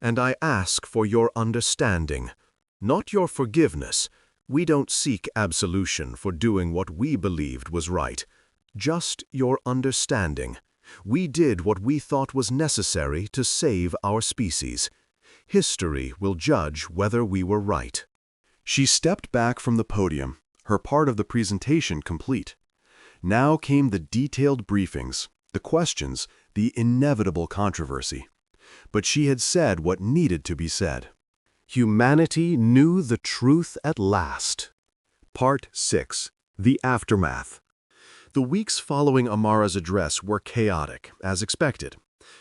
And I ask for your understanding, not your forgiveness. We don't seek absolution for doing what we believed was right. Just your understanding. We did what we thought was necessary to save our species. History will judge whether we were right. She stepped back from the podium, her part of the presentation complete. Now came the detailed briefings, the questions, the inevitable controversy. But she had said what needed to be said. Humanity knew the truth at last. Part 6. The Aftermath. The weeks following Amara's address were chaotic, as expected.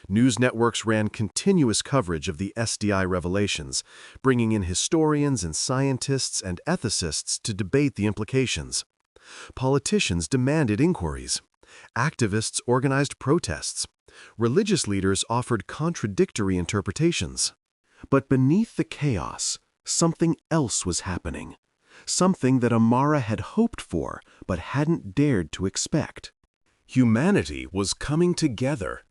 News networks ran continuous coverage of the SDI revelations, bringing in historians and scientists and ethicists to debate the implications. Politicians demanded inquiries. Activists organized protests. Religious leaders offered contradictory interpretations. But beneath the chaos, something else was happening. Something that Amara had hoped for, but hadn't dared to expect. Humanity was coming together.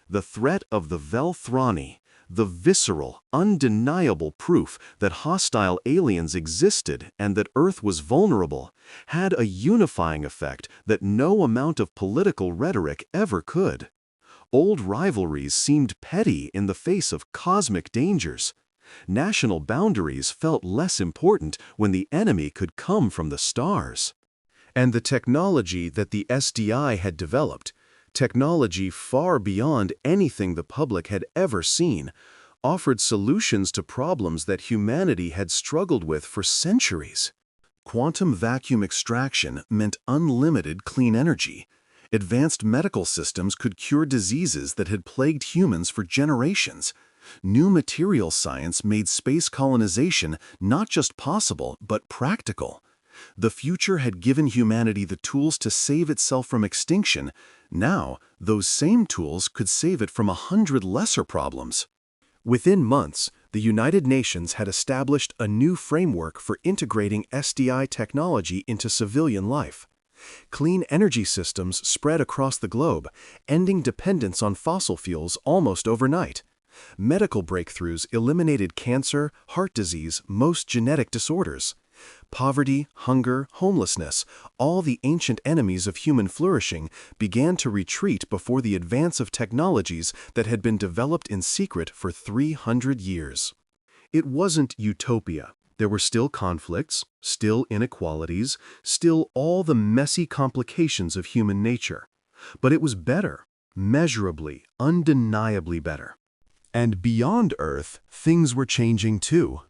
The threat of the Velthrani, the visceral, undeniable proof that hostile aliens existed and that Earth was vulnerable, had a unifying effect that no amount of political rhetoric ever could. Old rivalries seemed petty in the face of cosmic dangers. National boundaries felt less important when the enemy could come from the stars. And the technology that the SDI had developed, technology far beyond anything the public had ever seen, offered solutions to problems that humanity had struggled with for centuries. Quantum vacuum extraction meant unlimited clean energy. Advanced medical systems could cure diseases that had plagued humans for generations. New material science made space colonization not just possible, but practical. The future had given humanity the tools to save itself from extinction. Now, those same tools could save it from 100 lesser problems. Within months, the United Nations had established a new framework for integrating SDI technology into civilian life. Clean energy systems spread across the globe, ending dependence on fossil fuels almost overnight. Medical breakthroughs eliminated cancer, heart disease, most genetic disorders. Poverty, hunger, homelessness, all the ancient enemies of human flourishing, began to retreat before the advance of technologies that had been developed in secret for 300 years. It wasn't utopia. There were still conflicts, still inequalities, still all the messy complications of human nature. But it was better, measurably, undeniably better. And beyond Earth, things were changing too.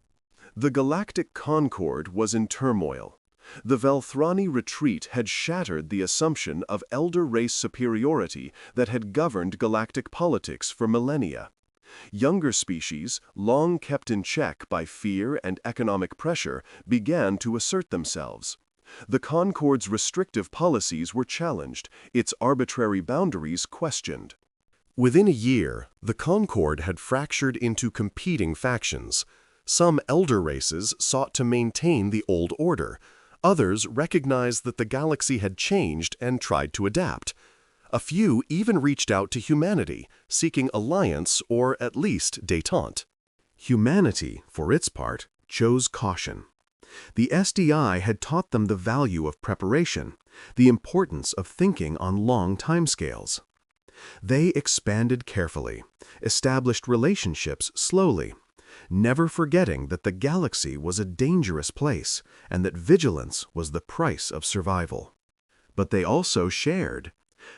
The Galactic Concord was in turmoil. The Velthrani retreat had shattered the assumption of elder race superiority that had governed galactic politics for millennia. Younger species, long kept in check by fear and economic pressure, began to assert themselves. The Concord's restrictive policies were challenged, its arbitrary boundaries questioned. Within a year, the Concord had fractured into competing factions. Some elder races sought to maintain the old order. Others recognized that the galaxy had changed and tried to adapt. A few even reached out to humanity, seeking alliance or at least détente. Humanity, for its part, chose caution. The SDI had taught them the value of preparation, the importance of thinking on long timescales. They expanded carefully, established relationships slowly, never forgetting that the galaxy was a dangerous place and that vigilance was the price of survival. But they also shared.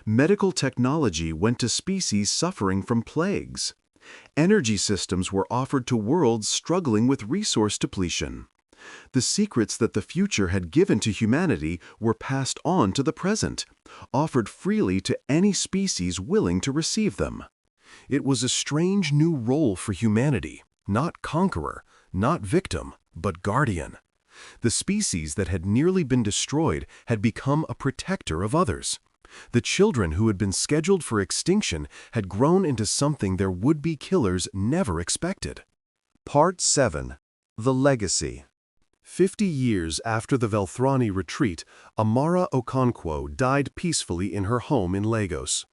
Medical technology went to species suffering from plagues. Energy systems were offered to worlds struggling with resource depletion. The secrets that the future had given to humanity were passed on to the present, offered freely to any species willing to receive them. It was a strange new role for humanity, not conqueror, not victim, but guardian. The species that had nearly been destroyed had become a protector of others. The children who had been scheduled for extinction had grown into something their would-be killers never expected. Part 7. The Legacy. 50 years after the Velthrani retreat, Amara Okonkwo died peacefully in her home in Lagos.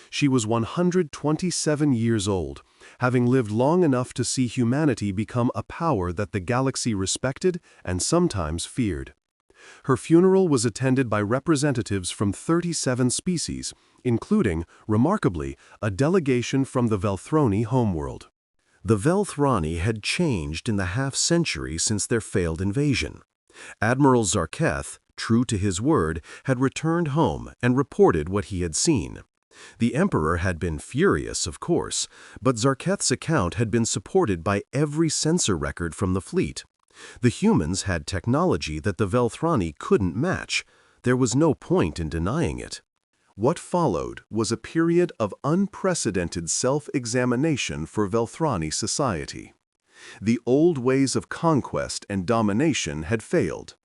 She was 127 years old, having lived long enough to see humanity become a power that the galaxy respected and sometimes feared. Her funeral was attended by representatives from 37 species, including, remarkably, a delegation from the Velthrani homeworld. The Velthrani had changed in the half-century since their failed invasion. Admiral Zarketh, true to his word, had returned home and reported what he had seen. The Emperor had been furious, of course, but Zarketh's account had been supported by every sensor record from the fleet. The humans had technology that the Velthrani couldn't match. There was no point in denying it. What followed was a period of unprecedented self-examination for Velthrani society. The old ways of conquest and domination had failed.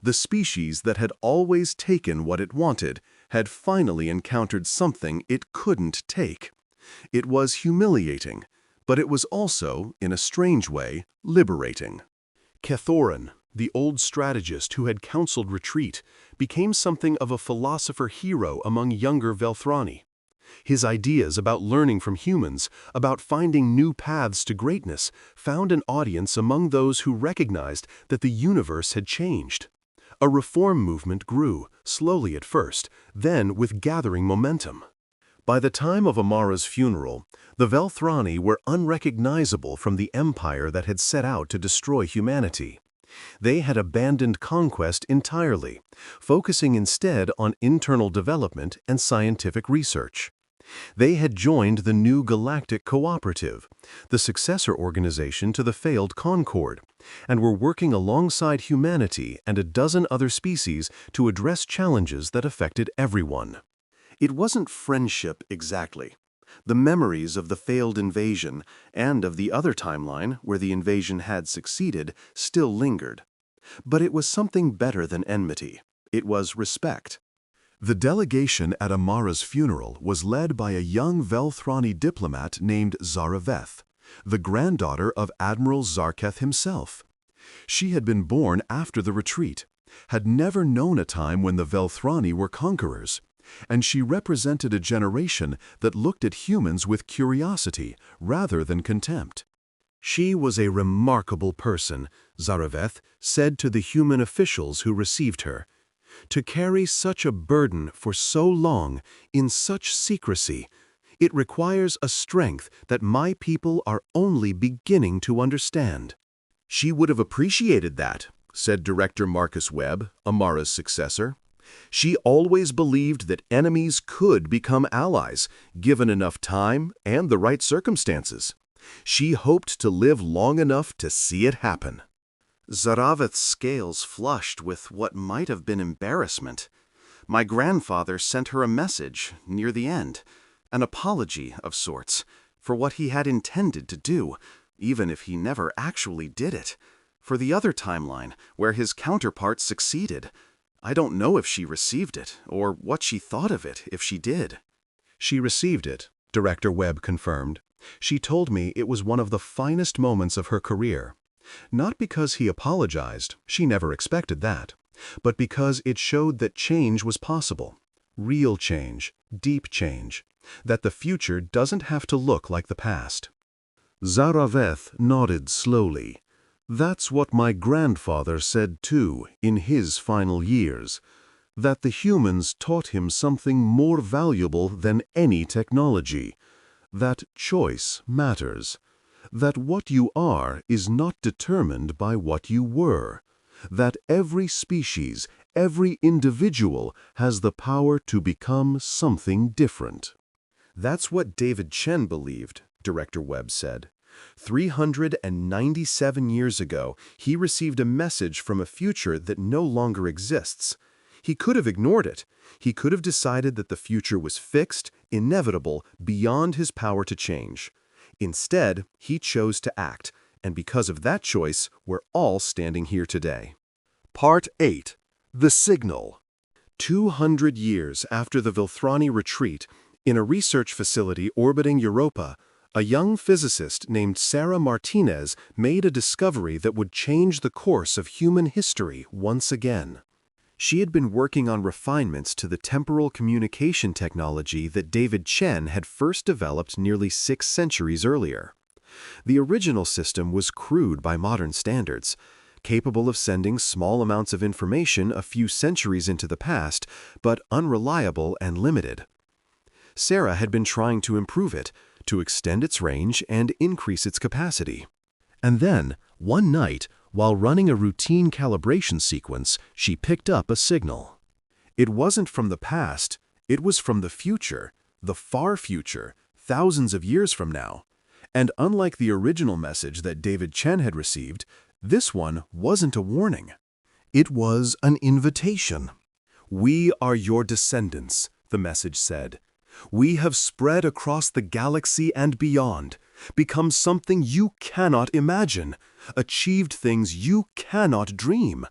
The species that had always taken what it wanted had finally encountered something it couldn't take. It was humiliating, but it was also, in a strange way, liberating. Kelthari, the old strategist who had counseled retreat, became something of a philosopher hero among younger Velthrani. His ideas about learning from humans, about finding new paths to greatness, found an audience among those who recognized that the universe had changed. A reform movement grew, slowly at first, then with gathering momentum. By the time of Amara's funeral, the Velthrani were unrecognizable from the empire that had set out to destroy humanity. They had abandoned conquest entirely, focusing instead on internal development and scientific research. They had joined the new Galactic Cooperative, the successor organization to the failed Concord, and were working alongside humanity and a dozen other species to address challenges that affected everyone. It wasn't friendship exactly. The memories of the failed invasion and of the other timeline where the invasion had succeeded still lingered. But it was something better than enmity. It was respect. The delegation at Amara's funeral was led by a young Velthrani diplomat named Zaraveth, the granddaughter of Admiral Zarketh himself. She had been born after the retreat, had never known a time when the Velthrani were conquerors, and she represented a generation that looked at humans with curiosity rather than contempt. She was a remarkable person, Zaraveth said to the human officials who received her. To carry such a burden for so long, in such secrecy, it requires a strength that my people are only beginning to understand. She would have appreciated that, said Director Marcus Webb, Amara's successor. She always believed that enemies could become allies, given enough time and the right circumstances. She hoped to live long enough to see it happen. Zaraveth's scales flushed with what might have been embarrassment. My grandfather sent her a message near the end, an apology of sorts, for what he had intended to do, even if he never actually did it, for the other timeline where his counterpart succeeded. I don't know if she received it, or what she thought of it if she did. She received it, Director Webb confirmed. She told me it was one of the finest moments of her career. Not because he apologized, she never expected that, but because it showed that change was possible. Real change, deep change, that the future doesn't have to look like the past. Zaraveth nodded slowly. That's what my grandfather said too, in his final years, that the humans taught him something more valuable than any technology, that choice matters, that what you are is not determined by what you were, that every species, every individual has the power to become something different. That's what David Chen believed, Director Webb said. 397 years ago, he received a message from a future that no longer exists. He could have ignored it. He could have decided that the future was fixed, inevitable, beyond his power to change. Instead, he chose to act, and because of that choice, we're all standing here today. Part 8. The Signal. 200 years after the Velthrani retreat, in a research facility orbiting Europa, a young physicist named Sarah Martinez made a discovery that would change the course of human history once again. She had been working on refinements to the temporal communication technology that David Chen had first developed nearly 6 centuries earlier. The original system was crude by modern standards, capable of sending small amounts of information a few centuries into the past, but unreliable and limited. Sarah had been trying to improve it, to extend its range and increase its capacity. And then, one night, while running a routine calibration sequence, she picked up a signal. It wasn't from the past, it was from the future, the far future, thousands of years from now. And unlike the original message that David Chen had received, this one wasn't a warning. It was an invitation. We are your descendants. the message said. "We have spread across the galaxy and beyond, become something you cannot imagine, achieved things you cannot dream,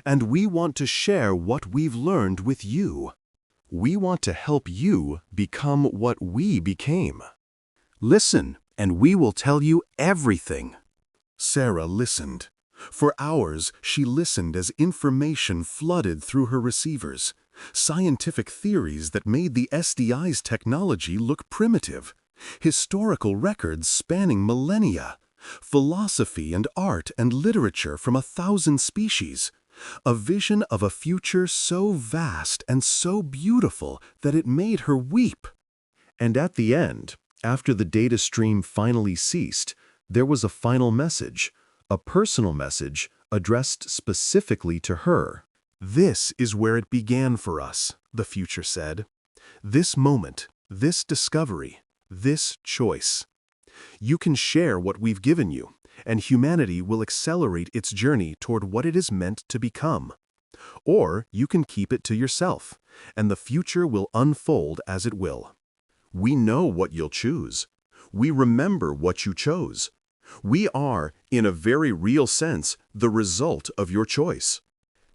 and we want to share what we've learned with you. We want to help you become what we became. Listen, and we will tell you everything." Sarah listened. For hours, she listened as information flooded through her receivers. Scientific theories that made the SDI's technology look primitive. Historical records spanning millennia. Philosophy and art and literature from 1,000 species. A vision of a future so vast and so beautiful that it made her weep. And at the end, after the data stream finally ceased, there was a final message, a personal message addressed specifically to her. "This is where it began for us," the future said. "This moment, this discovery, this choice. You can share what we've given you, and humanity will accelerate its journey toward what it is meant to become. Or you can keep it to yourself, and the future will unfold as it will. We know what you'll choose. We remember what you chose. We are, in a very real sense, the result of your choice.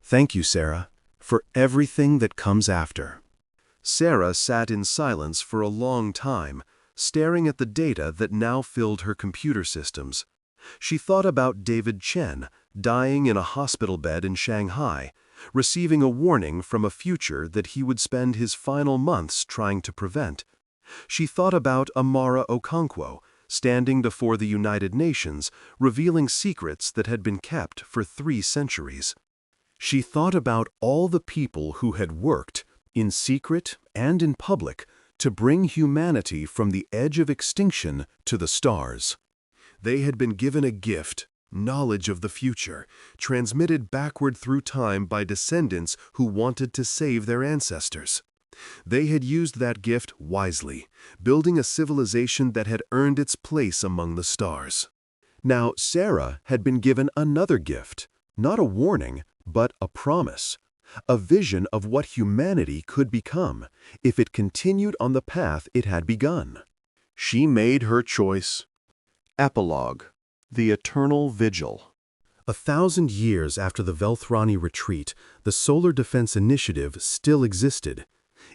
Thank you, Sarah, for everything that comes after." Sarah sat in silence for a long time, staring at the data that now filled her computer systems. She thought about David Chen, dying in a hospital bed in Shanghai, receiving a warning from a future that he would spend his final months trying to prevent. She thought about Amara Okonkwo, standing before the United Nations, revealing secrets that had been kept for 3 centuries. She thought about all the people who had worked, in secret and in public, to bring humanity from the edge of extinction to the stars. They had been given a gift, knowledge of the future, transmitted backward through time by descendants who wanted to save their ancestors. They had used that gift wisely, building a civilization that had earned its place among the stars. Now, Sarah had been given another gift, not a warning, but a promise, a vision of what humanity could become if it continued on the path it had begun. She made her choice. Epilogue: The Eternal Vigil. 1,000 years after the Velthrani retreat, the Solar Defense Initiative still existed.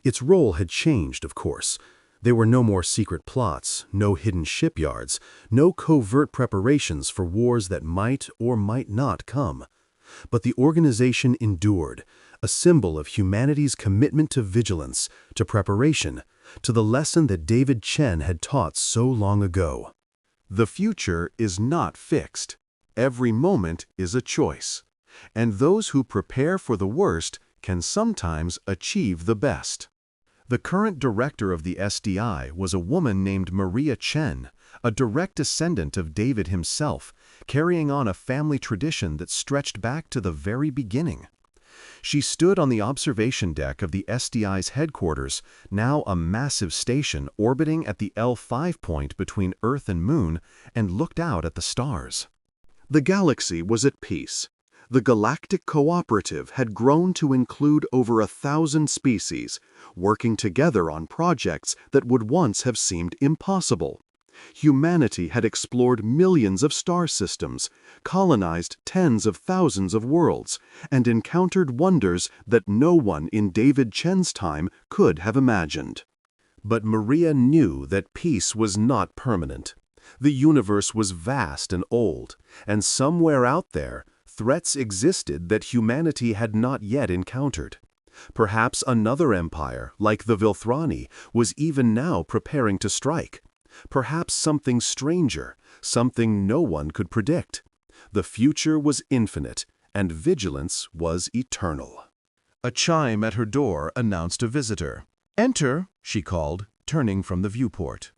Its role had changed, of course. There were no more secret plots, no hidden shipyards, no covert preparations for wars that might or might not come. But the organization endured, a symbol of humanity's commitment to vigilance, to preparation, to the lesson that David Chen had taught so long ago. The future is not fixed. Every moment is a choice. And those who prepare for the worst can sometimes achieve the best. The current director of the SDI was a woman named Maria Chen, a direct descendant of David himself, carrying on a family tradition that stretched back to the very beginning. She stood on the observation deck of the SDI's headquarters, now a massive station orbiting at the L5 point between Earth and Moon, and looked out at the stars. The galaxy was at peace. The Galactic Cooperative had grown to include over 1,000 species, working together on projects that would once have seemed impossible. Humanity had explored millions of star systems, colonized tens of thousands of worlds, and encountered wonders that no one in David Chen's time could have imagined. But Maria knew that peace was not permanent. The universe was vast and old, and somewhere out there, threats existed that humanity had not yet encountered. Perhaps another empire, like the Velthrani, was even now preparing to strike. Perhaps something stranger, something no one could predict. The future was infinite, and vigilance was eternal. A chime at her door announced a visitor. "Enter," she called, turning from the viewport.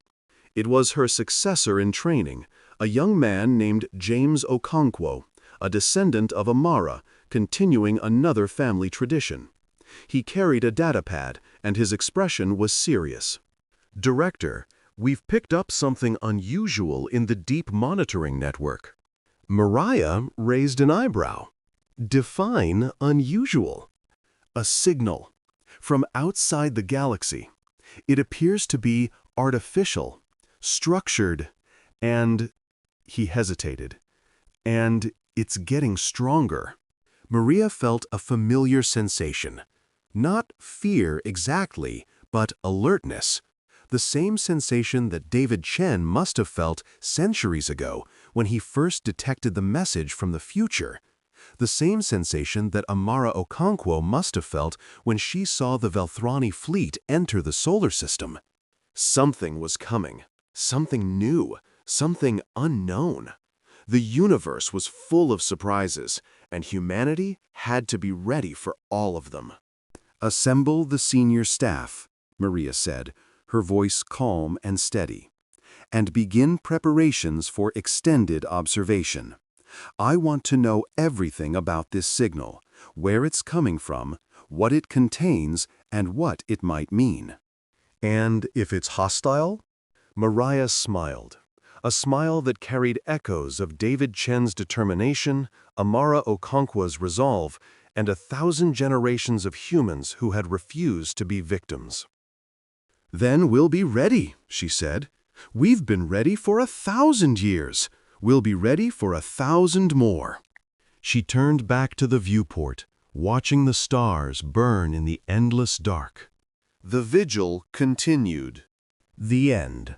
It was her successor in training, a young man named James Okonkwo, a descendant of Amara, continuing another family tradition. He carried a datapad, and his expression was serious. "Director, we've picked up something unusual in the deep monitoring network." Mariah raised an eyebrow. "Define unusual." "A signal. from outside the galaxy. It appears to be artificial, structured, and he hesitated. And it's getting stronger. Maria felt a familiar sensation. Not fear exactly, but alertness. The same sensation that David Chen must have felt centuries ago when he first detected the message from the future. The same sensation that Amara Okonkwo must have felt when she saw the Velthrani fleet enter the solar system. Something was coming. Something new. Something unknown. The universe was full of surprises, and humanity had to be ready for all of them. "Assemble the senior staff," Maria said, her voice calm and steady, "and begin preparations for extended observation. I want to know everything about this signal, where it's coming from, what it contains, and what it might mean." "And if it's hostile?" Maria smiled. A smile that carried echoes of David Chen's determination, Amara Okonkwo's resolve, and 1,000 generations of humans who had refused to be victims. "Then we'll be ready," she said. "We've been ready for 1,000 years. We'll be ready for 1,000 more." She turned back to the viewport, watching the stars burn in the endless dark. The vigil continued. The end.